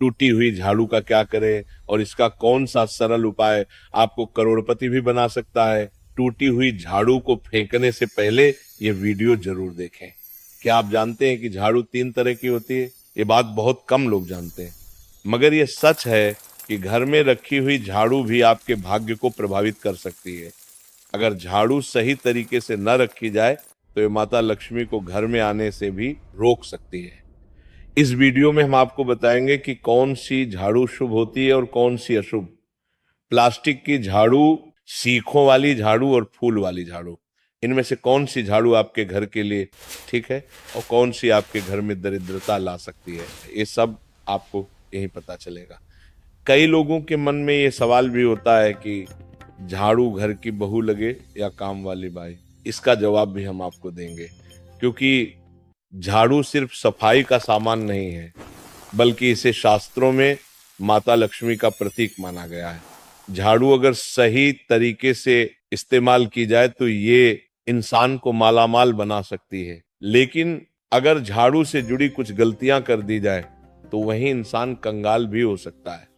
टूटी हुई झाड़ू का क्या करें और इसका कौन सा सरल उपाय आपको करोड़पति भी बना सकता है। टूटी हुई झाड़ू को फेंकने से पहले ये वीडियो जरूर देखें। क्या आप जानते हैं कि झाड़ू 3 तरह की होती है? ये बात बहुत कम लोग जानते हैं, मगर ये सच है कि घर में रखी हुई झाड़ू भी आपके भाग्य को प्रभावित कर सकती है। अगर झाड़ू सही तरीके से न रखी जाए तो ये माता लक्ष्मी को घर में आने से भी रोक सकती है। इस वीडियो में हम आपको बताएंगे कि कौन सी झाड़ू शुभ होती है और कौन सी अशुभ। प्लास्टिक की झाड़ू, सीखों वाली झाड़ू और फूल वाली झाड़ू, इनमें से कौन सी झाड़ू आपके घर के लिए ठीक है और कौन सी आपके घर में दरिद्रता ला सकती है, ये सब आपको यही पता चलेगा। कई लोगों के मन में ये सवाल भी होता है कि झाड़ू घर की बहू लगे या काम वाली बाई। इसका जवाब भी हम आपको देंगे, क्योंकि झाड़ू सिर्फ सफाई का सामान नहीं है, बल्कि इसे शास्त्रों में माता लक्ष्मी का प्रतीक माना गया है। झाड़ू अगर सही तरीके से इस्तेमाल की जाए तो ये इंसान को मालामाल बना सकती है, लेकिन अगर झाड़ू से जुड़ी कुछ गलतियां कर दी जाए तो वही इंसान कंगाल भी हो सकता है।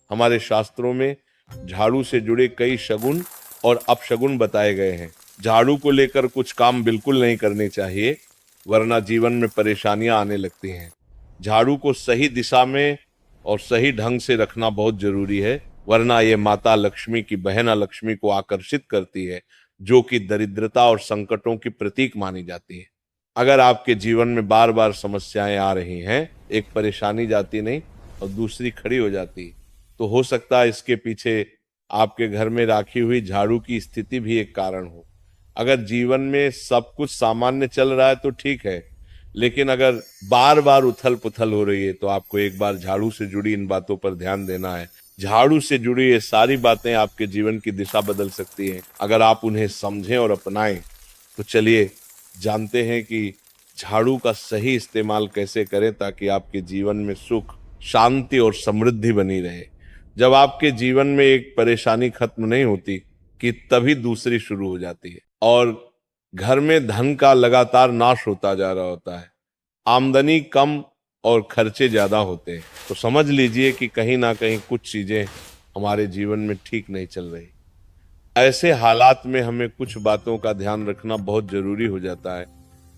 हमारे शास्त्रों में झाड़ू से जुड़े कई शगुन और अपशगुन बताए गए हैं। झाड़ू को लेकर कुछ काम बिल्कुल नहीं करने चाहिए, वरना जीवन में परेशानियां आने लगती हैं। झाड़ू को सही दिशा में और सही ढंग से रखना बहुत जरूरी है, वरना ये माता लक्ष्मी की बहन लक्ष्मी को आकर्षित करती है, जो कि दरिद्रता और संकटों की प्रतीक मानी जाती है। अगर आपके जीवन में बार बार समस्याएं आ रही हैं, एक परेशानी जाती नहीं और दूसरी खड़ी हो जाती, तो हो सकता है इसके पीछे आपके घर में राखी हुई झाड़ू की स्थिति भी एक कारण हो। अगर जीवन में सब कुछ सामान्य चल रहा है तो ठीक है, लेकिन अगर बार बार उथल पुथल हो रही है तो आपको एक बार झाड़ू से जुड़ी इन बातों पर ध्यान देना है। झाड़ू से जुड़ी ये सारी बातें आपके जीवन की दिशा बदल सकती हैं अगर आप उन्हें समझें और अपनाएं। तो चलिए जानते हैं कि झाड़ू का सही इस्तेमाल कैसे करें ताकि आपके जीवन में सुख, शांति और समृद्धि बनी रहे। जब आपके जीवन में एक परेशानी खत्म नहीं होती कि तभी दूसरी शुरू हो जाती है और घर में धन का लगातार नाश होता जा रहा होता है। आमदनी कम और खर्चे ज्यादा होते हैं, तो समझ लीजिए कि कहीं ना कहीं कुछ चीजें हमारे जीवन में ठीक नहीं चल रही। ऐसे हालात में हमें कुछ बातों का ध्यान रखना बहुत जरूरी हो जाता है।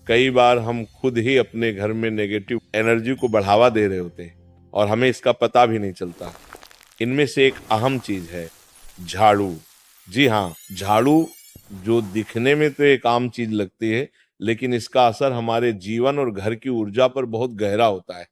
कई बार हम खुद ही अपने घर में नेगेटिव एनर्जी को बढ़ावा दे रहे होते हैं और हमें इसका पता भी नहीं चलता। इनमें से एक अहम चीज है झाड़ू। जी हाँ, झाड़ू जो दिखने में तो एक आम चीज लगती है, लेकिन इसका असर हमारे जीवन और घर की ऊर्जा पर बहुत गहरा होता है।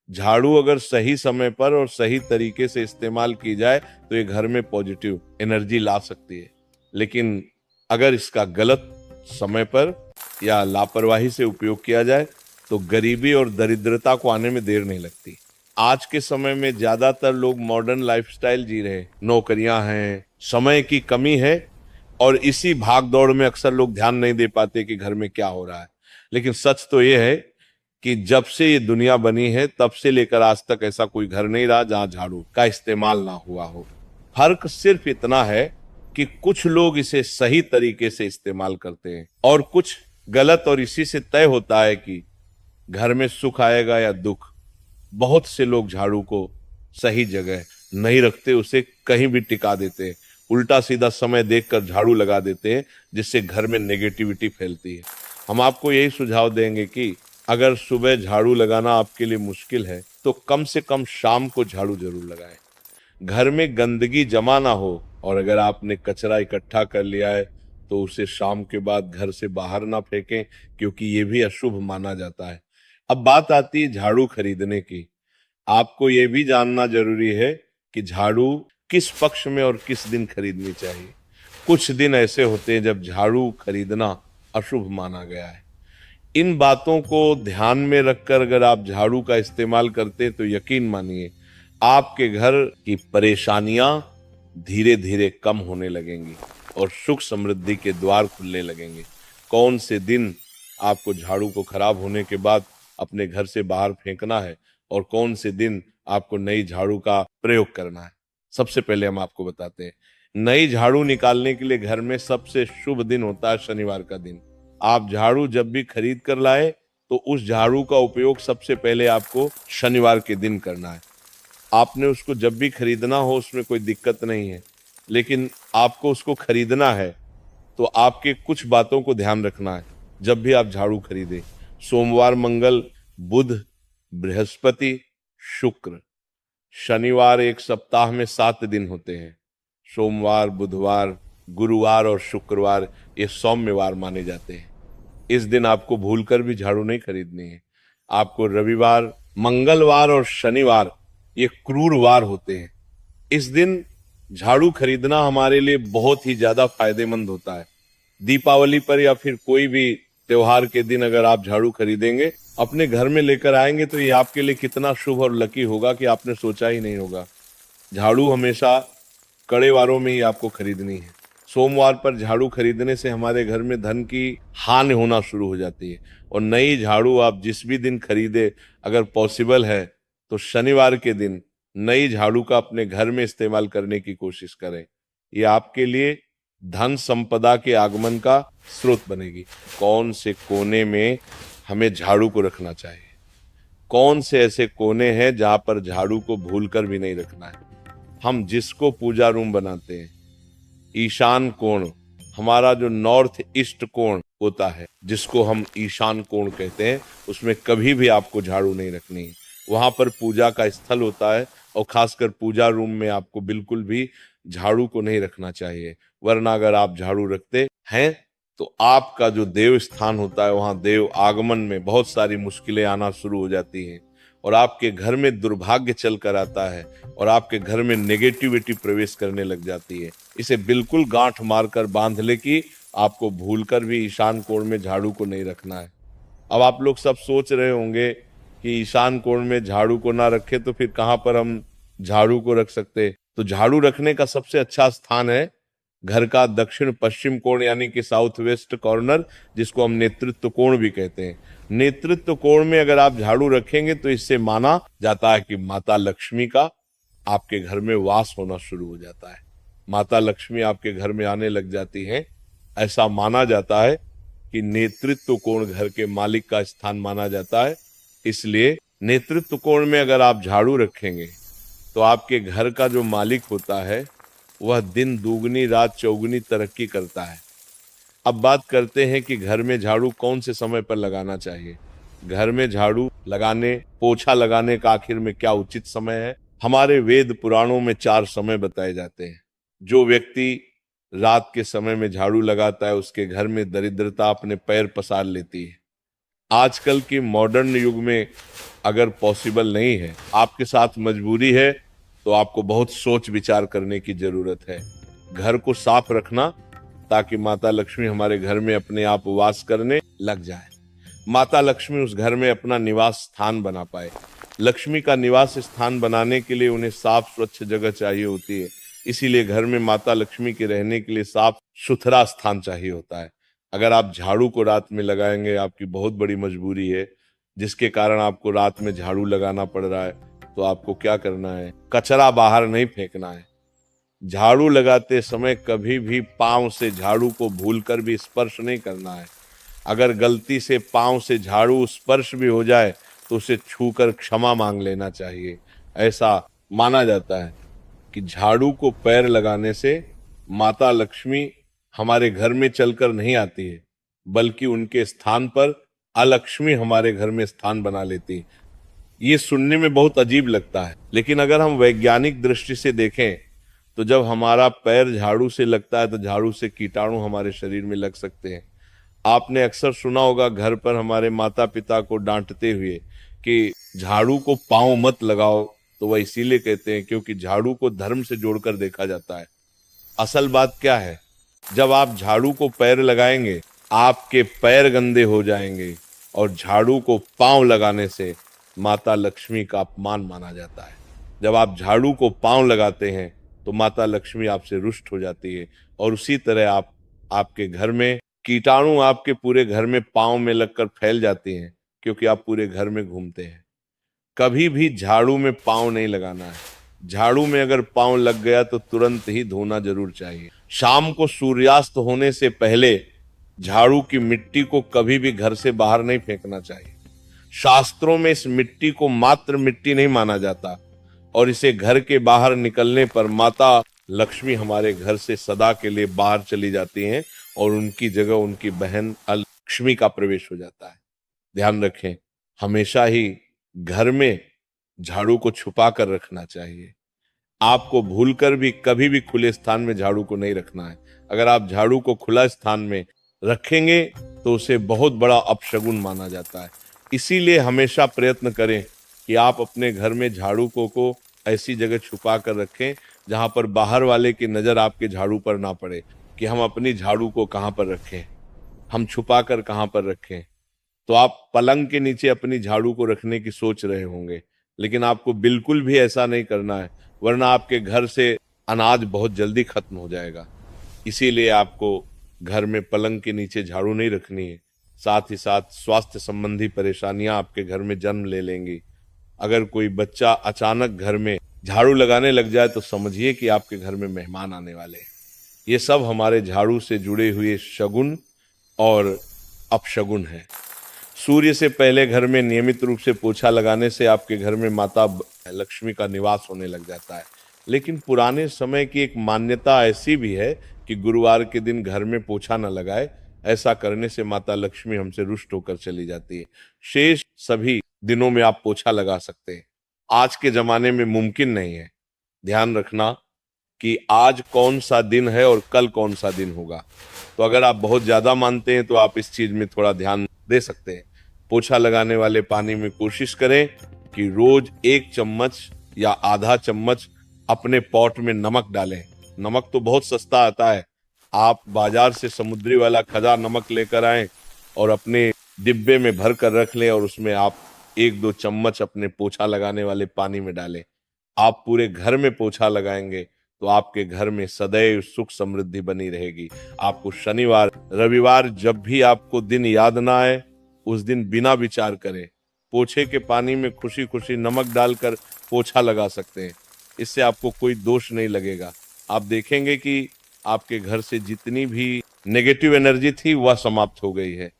झाड़ू अगर सही समय पर और सही तरीके से इस्तेमाल की जाए तो ये घर में पॉजिटिव एनर्जी ला सकती है, लेकिन अगर इसका गलत समय पर या लापरवाही से उपयोग किया जाए तो गरीबी और दरिद्रता को आने में देर नहीं लगती। आज के समय में ज्यादातर लोग मॉडर्न लाइफस्टाइल जी रहे हैं, नौकरियां हैं, समय की कमी है और इसी भाग दौड़ में अक्सर लोग ध्यान नहीं दे पाते कि घर में क्या हो रहा है। लेकिन सच तो ये है कि जब से ये दुनिया बनी है तब से लेकर आज तक ऐसा कोई घर नहीं रहा जहां झाड़ू का इस्तेमाल ना हुआ हो। फर्क सिर्फ इतना है कि कुछ लोग इसे सही तरीके से इस्तेमाल करते हैं और कुछ गलत, और इसी से तय होता है कि घर में सुख आएगा या दुख। बहुत से लोग झाड़ू को सही जगह नहीं रखते, उसे कहीं भी टिका देते हैं, उल्टा सीधा समय देखकर झाड़ू लगा देते हैं, जिससे घर में नेगेटिविटी फैलती है। हम आपको यही सुझाव देंगे कि अगर सुबह झाड़ू लगाना आपके लिए मुश्किल है तो कम से कम शाम को झाड़ू जरूर लगाएं। घर में गंदगी जमा ना हो, और अगर आपने कचरा इकट्ठा कर लिया है तो उसे शाम के बाद घर से बाहर ना फेंकें, क्योंकि ये भी अशुभ माना जाता है। अब बात आती है झाड़ू खरीदने की। आपको ये भी जानना जरूरी है कि झाड़ू किस पक्ष में और किस दिन खरीदनी चाहिए। कुछ दिन ऐसे होते हैं जब झाड़ू खरीदना अशुभ माना गया है। इन बातों को ध्यान में रखकर अगर आप झाड़ू का इस्तेमाल करते तो यकीन मानिए आपके घर की परेशानियां धीरे धीरे कम होने लगेंगी और सुख समृद्धि के द्वार खुलने लगेंगे। कौन से दिन आपको झाड़ू को खराब होने के बाद अपने घर से बाहर फेंकना है और कौन से दिन आपको नई झाड़ू का प्रयोग करना है, सबसे पहले हम आपको बताते हैं। नई झाड़ू निकालने के लिए घर में सबसे शुभ दिन होता है शनिवार का दिन। आप झाड़ू जब भी खरीद कर लाए तो उस झाड़ू का उपयोग सबसे पहले आपको शनिवार के दिन करना है। आपने उसको जब भी खरीदना हो उसमें कोई दिक्कत नहीं है, लेकिन आपको उसको खरीदना है तो आपके कुछ बातों को ध्यान रखना है। जब भी आप झाड़ू खरीदें, सोमवार, मंगल, बुध, बृहस्पति, शुक्र, शनिवार एक सप्ताह में 7 दिन होते हैं। सोमवार, बुधवार, गुरुवार और शुक्रवार ये सौम्यवार माने जाते हैं। इस दिन आपको भूलकर भी झाड़ू नहीं खरीदनी है। आपको रविवार, मंगलवार और शनिवार ये क्रूर वार होते हैं। इस दिन झाड़ू खरीदना हमारे लिए बहुत ही ज्यादा फायदेमंद होता है। दीपावली पर या फिर कोई भी त्योहार के दिन अगर आप झाड़ू खरीदेंगे, अपने घर में लेकर आएंगे तो ये आपके लिए कितना शुभ और लकी होगा कि आपने सोचा ही नहीं होगा। झाड़ू हमेशा कड़े वारों में ही आपको खरीदनी है। सोमवार पर झाड़ू खरीदने से हमारे घर में धन की हानि होना शुरू हो जाती है। और नई झाड़ू आप जिस भी दिन खरीदे, अगर पॉसिबल है तो शनिवार के दिन नई झाड़ू का अपने घर में इस्तेमाल करने की कोशिश करें। ये आपके लिए धन संपदा के आगमन का स्रोत बनेगी। कौन से कोने में हमें झाड़ू को रखना चाहिए, कौन से ऐसे कोने हैं जहां पर झाड़ू को भूलकर भी नहीं रखना है। हम जिसको पूजा रूम बनाते हैं, ईशान कोण, हमारा जो नॉर्थ ईस्ट कोण होता है जिसको हम ईशान कोण कहते हैं, उसमें कभी भी आपको झाड़ू नहीं रखनी है। वहां पर पूजा का स्थल होता है और खासकर पूजा रूम में आपको बिल्कुल भी झाड़ू को नहीं रखना चाहिए। वरना अगर आप झाड़ू रखते हैं तो आपका जो देव स्थान होता है वहां देव आगमन में बहुत सारी मुश्किलें आना शुरू हो जाती हैं और आपके घर में दुर्भाग्य चल कर आता है और आपके घर में नेगेटिविटी प्रवेश करने लग जाती है। इसे बिल्कुल गांठ मारकर बांध ले कि आपको भूलकर भी ईशान कोण में झाड़ू को नहीं रखना है। अब आप लोग सब सोच रहे होंगे कि ईशान कोण में झाड़ू को ना रखे तो फिर कहां पर हम झाड़ू को रख सकते। तो झाड़ू रखने का सबसे अच्छा स्थान है घर का दक्षिण पश्चिम कोण, यानी कि साउथ वेस्ट कॉर्नर, जिसको हम नेतृत्व कोण भी कहते हैं। नेतृत्व कोण में अगर आप झाड़ू रखेंगे तो इससे माना जाता है कि माता लक्ष्मी का आपके घर में वास होना शुरू हो जाता है। माता लक्ष्मी आपके घर में आने लग जाती हैं। ऐसा माना जाता है कि नेतृत्व कोण घर के मालिक का स्थान माना जाता है। इसलिए नेतृत्व कोण में अगर आप झाड़ू रखेंगे तो आपके घर का जो मालिक होता है वह दिन दुगनी रात चौगुनी तरक्की करता है। अब बात करते हैं कि घर में झाड़ू कौन से समय पर लगाना चाहिए। घर में झाड़ू लगाने, पोछा लगाने का आखिर में क्या उचित समय है। हमारे वेद पुराणों में 4 समय बताए जाते हैं। जो व्यक्ति रात के समय में झाड़ू लगाता है उसके घर में दरिद्रता अपने पैर पसार लेती है। आजकल के मॉडर्न युग में अगर पॉसिबल नहीं है, आपके साथ मजबूरी है, तो आपको बहुत सोच विचार करने की जरूरत है। घर को साफ रखना ताकि माता लक्ष्मी हमारे घर में अपने आप वास करने लग जाए। माता लक्ष्मी उस घर में अपना निवास स्थान बना पाए। लक्ष्मी का निवास स्थान बनाने के लिए उन्हें साफ स्वच्छ जगह चाहिए होती है। इसीलिए घर में माता लक्ष्मी के रहने के लिए साफ सुथरा स्थान चाहिए होता है। अगर आप झाड़ू को रात में लगाएंगे, आपकी बहुत बड़ी मजबूरी है जिसके कारण आपको रात में झाड़ू लगाना पड़ रहा है, तो आपको क्या करना है, कचरा बाहर नहीं फेंकना है। झाड़ू लगाते समय कभी भी पांव से झाड़ू को भूलकर भी स्पर्श नहीं करना है। अगर गलती से पांव से झाड़ू स्पर्श भी हो जाए तो उसे छूकर क्षमा मांग लेना चाहिए। ऐसा माना जाता है कि झाड़ू को पैर लगाने से माता लक्ष्मी हमारे घर में चलकर नहीं आती है, बल्कि उनके स्थान पर अलक्ष्मी हमारे घर में स्थान बना लेती है। ये सुनने में बहुत अजीब लगता है, लेकिन अगर हम वैज्ञानिक दृष्टि से देखें तो जब हमारा पैर झाड़ू से लगता है तो झाड़ू से कीटाणु हमारे शरीर में लग सकते हैं। आपने अक्सर सुना होगा घर पर हमारे माता पिता को डांटते हुए कि झाड़ू को पांव मत लगाओ, तो वह इसीलिए कहते हैं क्योंकि झाड़ू को धर्म से जोड़कर देखा जाता है। असल बात क्या है, जब आप झाड़ू को पैर लगाएंगे आपके पैर गंदे हो जाएंगे और झाड़ू को पांव लगाने से माता लक्ष्मी का अपमान माना जाता है। जब आप झाड़ू को पांव लगाते हैं तो माता लक्ष्मी आपसे रुष्ट हो जाती है और उसी तरह आपके घर में कीटाणु आपके पूरे घर में पांव में लगकर फैल जाती हैं क्योंकि आप पूरे घर में घूमते हैं। कभी भी झाड़ू में पांव नहीं लगाना है। झाड़ू में अगर पांव लग गया तो तुरंत ही धोना जरूर चाहिए। शाम को सूर्यास्त होने से पहले झाड़ू की मिट्टी को कभी भी घर से बाहर नहीं फेंकना चाहिए। शास्त्रों में इस मिट्टी को मात्र मिट्टी नहीं माना जाता, और इसे घर के बाहर निकलने पर माता लक्ष्मी हमारे घर से सदा के लिए बाहर चली जाती हैं और उनकी जगह उनकी बहन लक्ष्मी का प्रवेश हो जाता है। ध्यान रखें, हमेशा ही घर में झाड़ू को छुपा कर रखना चाहिए। आपको भूलकर भी कभी भी खुले स्थान में झाड़ू को नहीं रखना है। अगर आप झाड़ू को खुला स्थान में रखेंगे तो उसे बहुत बड़ा अपशगुन माना जाता है। इसीलिए हमेशा प्रयत्न करें कि आप अपने घर में झाड़ू को ऐसी जगह छुपा कर रखें जहां पर बाहर वाले की नजर आपके झाड़ू पर ना पड़े कि हम अपनी झाड़ू को कहां पर रखें, हम छुपा कर कहां पर रखें। तो आप पलंग के नीचे अपनी झाड़ू को रखने की सोच रहे होंगे, लेकिन आपको बिल्कुल भी ऐसा नहीं करना है, वरना आपके घर से अनाज बहुत जल्दी खत्म हो जाएगा। इसीलिए आपको घर में पलंग के नीचे झाड़ू नहीं रखनी है। साथ ही साथ स्वास्थ्य संबंधी परेशानियां आपके घर में जन्म ले लेंगी। अगर कोई बच्चा अचानक घर में झाड़ू लगाने लग जाए तो समझिए कि आपके घर में मेहमान आने वाले हैं। ये सब हमारे झाड़ू से जुड़े हुए शगुन और अपशगुन है। सूर्य से पहले घर में नियमित रूप से पोछा लगाने से आपके घर में माता लक्ष्मी का निवास होने लग जाता है। लेकिन पुराने समय की एक मान्यता ऐसी भी है कि गुरुवार के दिन घर में पोछा न लगाए, ऐसा करने से माता लक्ष्मी हमसे रुष्ट होकर चली जाती है। शेष सभी दिनों में आप पोछा लगा सकते हैं। आज के जमाने में मुमकिन नहीं है। ध्यान रखना कि आज कौन सा दिन है और कल कौन सा दिन होगा। तो अगर आप बहुत ज्यादा मानते हैं तो आप इस चीज में थोड़ा ध्यान दे सकते हैं। पोछा लगाने वाले पानी में कोशिश करें कि रोज 1 चम्मच या आधा चम्मच अपने पॉट में नमक डालें। नमक तो बहुत सस्ता आता है, आप बाजार से समुद्री वाला खजा नमक लेकर आएं और अपने डिब्बे में भर कर रख लें और उसमें आप 1-2 चम्मच अपने पोछा लगाने वाले पानी में डालें। आप पूरे घर में पोछा लगाएंगे तो आपके घर में सदैव सुख समृद्धि बनी रहेगी। आपको शनिवार रविवार जब भी आपको दिन याद ना आए, उस दिन बिना विचार करे पोछे के पानी में खुशी खुशी नमक डालकर पोछा लगा सकते हैं। इससे आपको कोई दोष नहीं लगेगा। आप देखेंगे कि आपके घर से जितनी भी नेगेटिव एनर्जी थी वह समाप्त हो गई है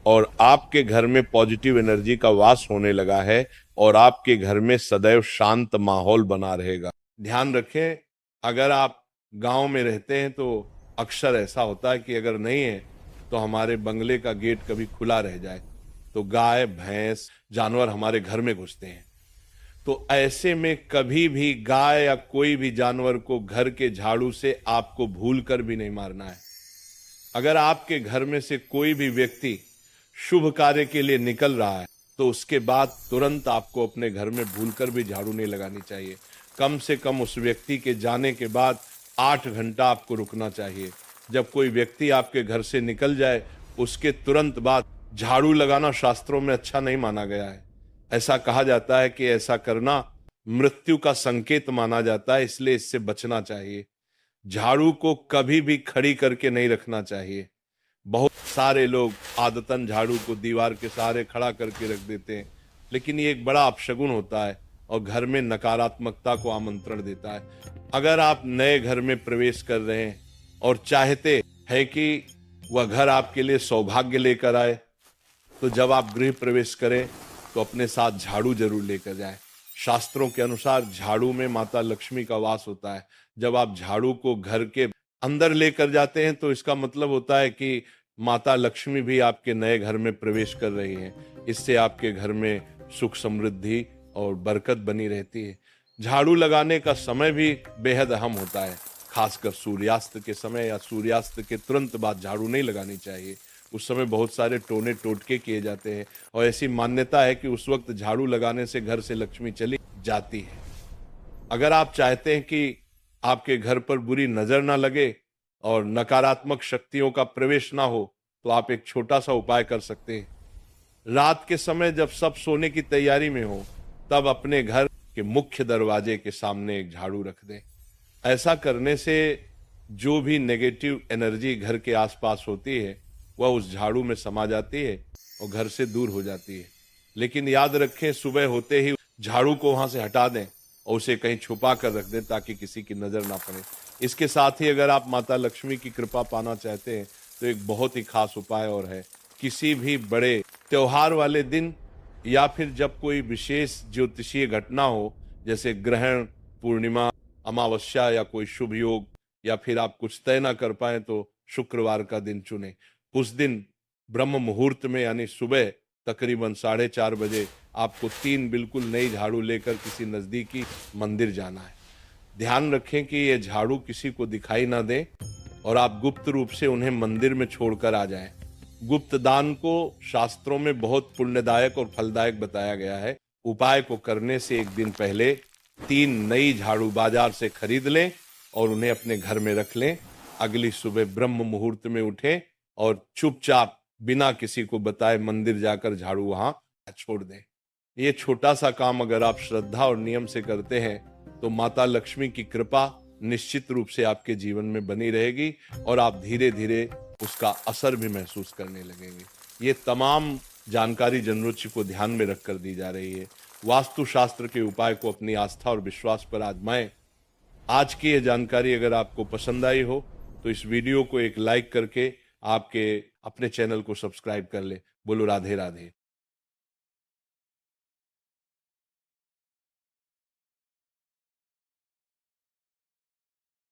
और आपके घर में पॉजिटिव एनर्जी का वास होने लगा है और आपके घर में सदैव शांत माहौल बना रहेगा। ध्यान रखें, अगर आप गांव में रहते हैं तो अक्सर ऐसा होता है कि अगर नहीं है तो हमारे बंगले का गेट कभी खुला रह जाए तो गाय भैंस जानवर हमारे घर में घुसते हैं। तो ऐसे में कभी भी गाय या कोई भी जानवर को घर के झाड़ू से आपको भूल कर भी नहीं मारना है। अगर आपके घर में से कोई भी व्यक्ति शुभ कार्य के लिए निकल रहा है तो उसके बाद तुरंत आपको अपने घर में भूलकर भी झाड़ू नहीं लगानी चाहिए। कम से कम उस व्यक्ति के जाने के बाद 8 घंटा आपको रुकना चाहिए। जब कोई व्यक्ति आपके घर से निकल जाए उसके तुरंत बाद झाड़ू लगाना शास्त्रों में अच्छा नहीं माना गया है। ऐसा कहा जाता है कि ऐसा करना मृत्यु का संकेत माना जाता है, इसलिए इससे बचना चाहिए। झाड़ू को कभी भी खड़ी करके नहीं रखना चाहिए। बहुत सारे लोग आदतन झाड़ू को दीवार के सहारे खड़ा करके रख देते हैं, लेकिन ये एक बड़ा अपशगुन होता है और घर में नकारात्मकता को आमंत्रण देता है। अगर आप नए घर में प्रवेश कर रहे हैं और चाहते हैं कि वह घर आपके लिए सौभाग्य लेकर आए, तो जब आप गृह प्रवेश करें तो अपने साथ झाड़ू जरूर लेकर जाएं। शास्त्रों के अनुसार झाड़ू में माता लक्ष्मी का वास होता है। जब आप झाड़ू को घर के अंदर लेकर जाते हैं तो इसका मतलब होता है कि माता लक्ष्मी भी आपके नए घर में प्रवेश कर रही हैं। इससे आपके घर में सुख समृद्धि और बरकत बनी रहती है। झाड़ू लगाने का समय भी बेहद अहम होता है। खासकर सूर्यास्त के समय या सूर्यास्त के तुरंत बाद झाड़ू नहीं लगानी चाहिए। उस समय बहुत सारे टोने टोटके किए जाते हैं और ऐसी मान्यता है कि उस वक्त झाड़ू लगाने से घर से लक्ष्मी चली जाती है। अगर आप चाहते हैं कि आपके घर पर बुरी नजर ना लगे और नकारात्मक शक्तियों का प्रवेश ना हो, तो आप एक छोटा सा उपाय कर सकते हैं। रात के समय जब सब सोने की तैयारी में हो, तब अपने घर के मुख्य दरवाजे के सामने एक झाड़ू रख दें। ऐसा करने से जो भी नेगेटिव एनर्जी घर के आसपास होती है वह उस झाड़ू में समा जाती है और घर से दूर हो जाती है। लेकिन याद रखें, सुबह होते ही झाड़ू को वहां से हटा दें और उसे कहीं छुपा कर रख दें ताकि किसी की नजर ना पड़े। इसके साथ ही अगर आप माता लक्ष्मी की कृपा पाना चाहते हैं तो एक बहुत ही खास उपाय और है। किसी भी बड़े त्योहार वाले दिन या फिर जब कोई विशेष ज्योतिषीय घटना हो जैसे ग्रहण, पूर्णिमा, अमावस्या या कोई शुभ योग, या फिर आप कुछ तय ना कर पाए तो शुक्रवार का दिन चुने। उस दिन ब्रह्म मुहूर्त में यानी सुबह तकरीबन 4:30 बजे आपको 3 बिल्कुल नई झाड़ू लेकर किसी नजदीकी मंदिर जाना है। ध्यान रखें कि ये झाड़ू किसी को दिखाई ना दे और आप गुप्त रूप से उन्हें मंदिर में छोड़कर आ जाएं। गुप्त दान को शास्त्रों में बहुत पुण्यदायक और फलदायक बताया गया है। उपाय को करने से एक दिन पहले 3 नई झाड़ू बाजार से खरीद लें और उन्हें अपने घर में रख लें। अगली सुबह ब्रह्म मुहूर्त में उठें और चुपचाप बिना किसी को बताए मंदिर जाकर झाड़ू वहां छोड़ दें। ये छोटा सा काम अगर आप श्रद्धा और नियम से करते हैं तो माता लक्ष्मी की कृपा निश्चित रूप से आपके जीवन में बनी रहेगी और आप धीरे धीरे उसका असर भी महसूस करने लगेंगे। ये तमाम जानकारी जनरुचि को ध्यान में रखकर दी जा रही है। वास्तु शास्त्र के उपाय को अपनी आस्था और विश्वास पर आजमाएं। आज की ये जानकारी अगर आपको पसंद आई हो तो इस वीडियो को एक लाइक करके आपके अपने चैनल को सब्सक्राइब कर ले। बोलो राधे राधे।